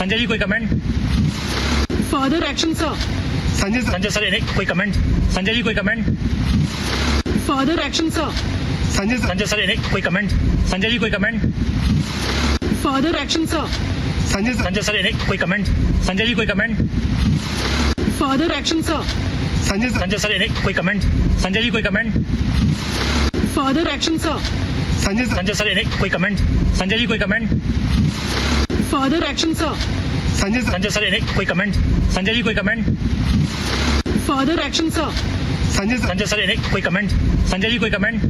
संजय जी कोई comment? Further action sir. Sanjay sir कोई comment? Sanjay ji कोई comment? Further action sir. Sanjay sir कोई कमेंट? संजय जी कोई comment? Further action sir. Sanjay sir कोई कमेंट? संजय जी कोई comment? Further action sir. Sanjay sir कोई कमेंट? संजय जी कोई comment? Further action sir. Sanjay sir कोई कमेंट? संजय जी कोई comment? Further action sir. Sanjay sir कोई कमेंट? संजय जी कोई comment? Further action sir. Sanjay sir कोई कमेंट? संजय जी कोई comment?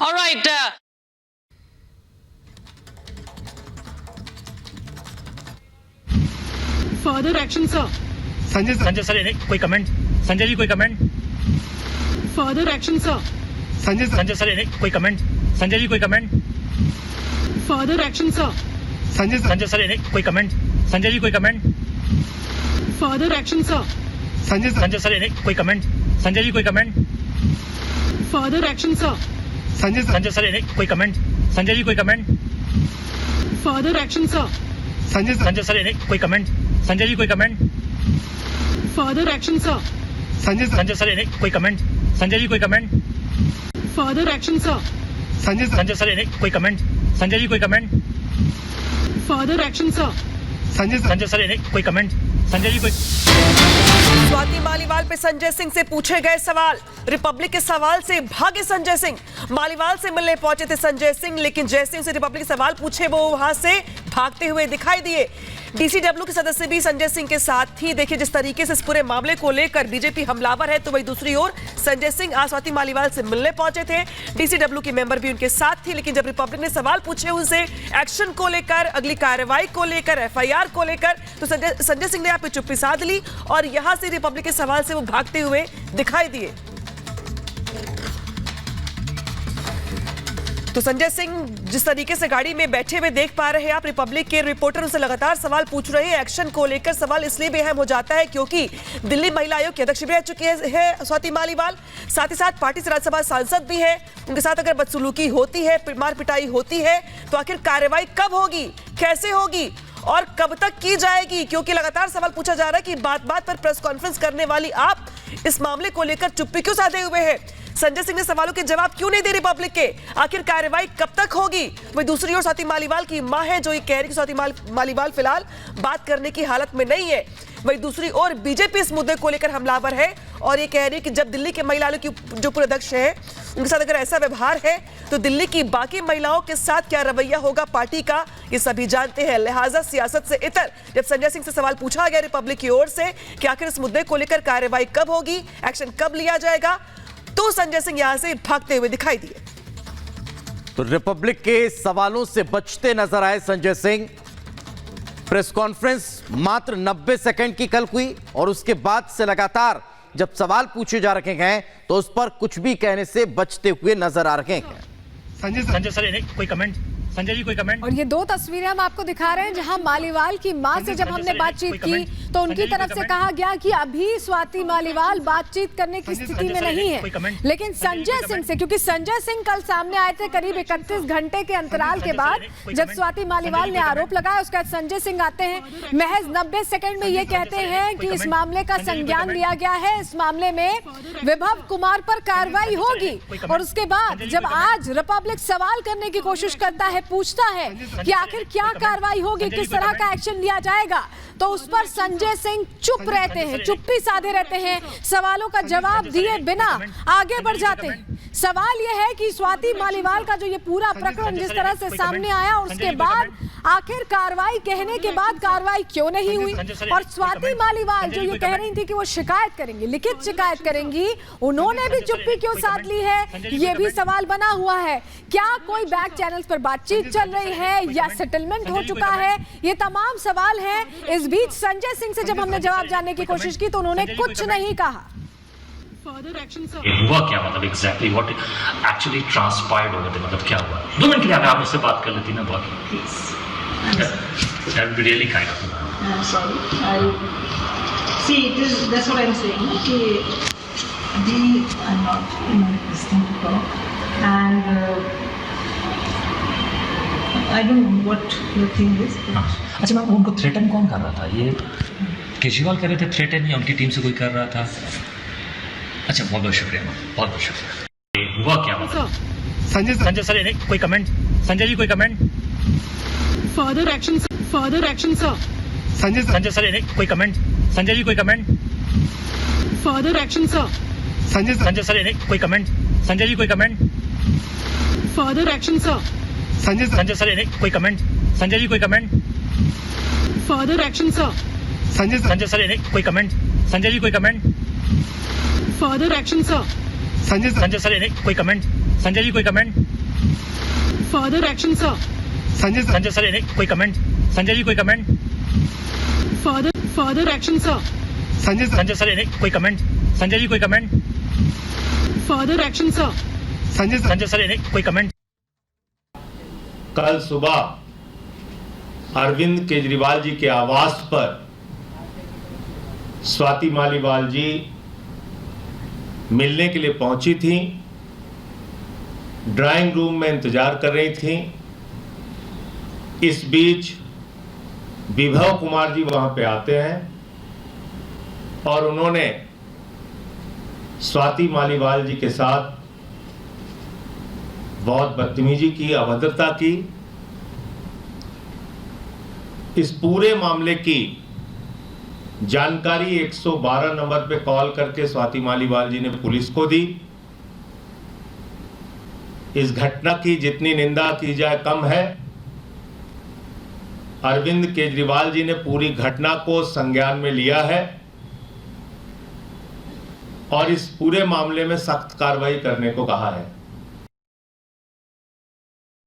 All right. Further action sir. Sanjay sir कोई comment? Sanjay ji कोई comment? Further action sir. Sanjay sir कोई comment? Sanjay ji कोई comment? Further action sir. Sanjay sir कोई comment? Sanjay ji कोई comment? Further action sir. Sanjay sir कोई comment? Sanjay ji कोई comment? Further action sir. Sanjay sir कोई comment? Sanjay ji कोई comment? Further action sir. Sanjay sir कोई कमेंट? संजय जी कोई comment? Further action sir. Sanjay sir कोई कमेंट? संजय जी कोई comment? Further action sir. Sanjay sir कोई कमेंट? संजय जी कोई comment? Further action sir. Sanjay sir कोई कमेंट? संजय जी कोई? स्वाति मालीवाल पे संजय सिंह से पूछे गए सवाल। रिपब्लिक के सवाल से भागे संजय सिंह। मालीवाल से मिलने पहुंचे थे संजय सिंह, लेकिन जैसे उसे रिपब्लिक के सवाल पूछे वो वहां से भागते हुए दिखाई दिए। डीसीडब्ल्यू के सदस्य भी संजय सिंह के साथ थी। देखिए जिस तरीके से इस पूरे मामले को लेकर बीजेपी हमलावर है, तो वही दूसरी ओर संजय सिंह आज स्वाति मालीवाल से मिलने पहुंचे थे। डीसीडब्ल्यू की मेंबर भी उनके साथ थी, लेकिन जब रिपब्लिक ने सवाल पूछे उनसे एक्शन को लेकर, अगली कार्रवाई को लेकर, एफआईआर को लेकर, तो संजय सिंह ने यहाँ पे चुप्पी साध ली और यहां से रिपब्लिक के सवाल से वो भागते हुए दिखाई दिए। तो संजय सिंह जिस तरीके से गाड़ी में बैठे हुए देख पा रहे हैं आप, रिपब्लिक के रिपोर्टर उनसे लगातार सवाल पूछ रहे हैं। एक्शन को लेकर सवाल इसलिए भी अहम हो जाता है क्योंकि दिल्ली महिला आयोग के अध्यक्ष भी रह चुकी है स्वाति मालीवाल, साथ ही साथ पार्टी से राज्यसभा सांसद भी है। उनके साथ अगर बदसलूकी होती है, मार पिटाई होती है, तो आखिर कार्रवाई कब होगी, कैसे होगी और कब तक की जाएगी? क्योंकि लगातार सवाल पूछा जा रहा है कि बात बात पर प्रेस कॉन्फ्रेंस करने वाली आप इस मामले को लेकर चुप्पी क्यों साधे हुए हैं? संजय सिंह ने सवालों के जवाब क्यों नहीं दे रिपब्लिक के? आखिर कार्रवाई कब तक होगी? वही दूसरी ओर स्वाति मालीवाल की मां है जो ये कह रही कि स्वाति मालीवाल फिलहाल बात करने की हालत में नहीं है। वही दूसरी ओर बीजेपी इस मुद्दे को लेकर हमलावर है और ये कह रही है कि जब दिल्ली के महिला आयोग की जो पूर्व अध्यक्ष है उनके साथ अगर ऐसा व्यवहार है तो दिल्ली की बाकी महिलाओं के साथ क्या रवैया होगा पार्टी का, ये सभी जानते हैं। लिहाजा सियासत से इतर जब संजय सिंह से सवाल पूछा गया रिपब्लिक की ओर से कि आखिर इस मुद्दे को लेकर कार्रवाई कब होगी, एक्शन कब लिया जाएगा, तो संजय सिंह यहां से भागते हुए दिखाई दिए। तो रिपब्लिक के सवालों से बचते नजर आए संजय सिंह। प्रेस कॉन्फ्रेंस मात्र 90 सेकंड की कल हुई और उसके बाद से लगातार जब सवाल पूछे जा रहे हैं तो उस पर कुछ भी कहने से बचते हुए नजर आ रहे हैं। संजय सर कोई कमेंट? संजय जी कोई कमेंट? और ये दो तस्वीरें हम आपको दिखा रहे हैं जहां मालीवाल की मां से जब हमने बातचीत की तो उनकी तरफ से कहा गया कि अभी स्वाति मालीवाल बातचीत करने की स्थिति में नहीं है, लेकिन संजय सिंह से, क्योंकि संजय सिंह कल सामने आए थे करीब 31 घंटे के अंतराल के बाद जब स्वाति मालीवाल ने आरोप लगाया, उसके बाद संजय सिंह आते हैं, महज 90 सेकंड में ये कहते हैं कि इस मामले का संज्ञान लिया गया है, इस मामले में विभव कुमार पर कार्रवाई होगी। और उसके बाद जब आज रिपब्लिक सवाल करने की कोशिश करता है, पूछता है कि आखिर क्या कार्रवाई होगी, किस तरह का एक्शन लिया जाएगा, तो उस पर संजय सिंह चुप रहते हैं, चुप्पी साधे रहते हैं, सवालों का जवाब दिए बिना आगे बढ़ जाते हैं। सवाल यह है कि स्वाति मालीवाल का जो ये पूरा प्रकरण जिस तरह से सामने आया और उसके बाद आखिर कार्रवाई कहने के बाद कार्रवाई क्यों नहीं हुई, और स्वाति मालीवाल जो ये कह रही थी कि वो शिकायत करेंगी, लिखित शिकायत करेंगी, उन्होंने भी चुप्पी क्यों साध ली है, ये भी सवाल बना हुआ है। क्या कोई बैक चैनल्स पर बातचीत चल रही है या सेटलमेंट हो चुका है, ये तमाम सवाल हैं। इस बीच संजय सिंह से जब हमने जवाब जानने की कोशिश की तो उन्होंने कुछ नहीं कहा। हुआ क्या, मतलब exactly what actually transpired over the, मतलब क्या हुआ? 2 मिनट के लिए आप मुझसे बात कर लेती ना बहुत। That would be really kind of you. I'm sorry. See, that's what I'm saying. Okay, we are not in a position to talk, and I don't know what your thing is. हाँ अच्छा ma'am उनको threaten कौन कर रहा था? ये केजरीवाल कर रहे थे थ्रेटन या उनकी टीम से कोई कर रहा था? अच्छा बहुत बहुत शुक्रिया मैम, बहुत बहुत शुक्रिया। ये हुआ क्या मतलब? Sir, संजय सर कोई कमेंट? संजय जी कोई comment? further action, sir. Further action, sir. Sanjay sir कोई कमेंट? संजय जी कोई comment? Further action, sir. Sanjay sir कोई कमेंट? संजय जी कोई comment? Further action, sir. Sanjay sir कोई कमेंट? संजय जी कोई comment? Further action, sir. Sanjay sir कोई कमेंट? संजय जी कोई comment? Further action, sir. Sanjay sir कोई comment? Sanjay ji कोई comment? Further action, sir. Sanjay sir कोई कमेंट? संजय जी कोई comment? Further action, sir. Sanjay sir कोई कमेंट? संजय जी कोई comment? Further action, sir. Sanjay sir कोई कमेंट? कल सुबह अरविंद केजरीवाल जी के आवास पर स्वाति मालीवाल जी मिलने के लिए पहुंची थी, ड्राइंग रूम में इंतजार कर रही थी। इस बीच विभव कुमार जी वहां पे आते हैं और उन्होंने स्वाति मालीवाल जी के साथ बहुत बदतमीजी की, अभद्रता की। इस पूरे मामले की जानकारी 112 नंबर पे कॉल करके स्वाति मालीवाल जी ने पुलिस को दी। इस घटना की जितनी निंदा की जाए कम है। अरविंद केजरीवाल जी ने पूरी घटना को संज्ञान में लिया है और इस पूरे मामले में सख्त कार्रवाई करने को कहा है।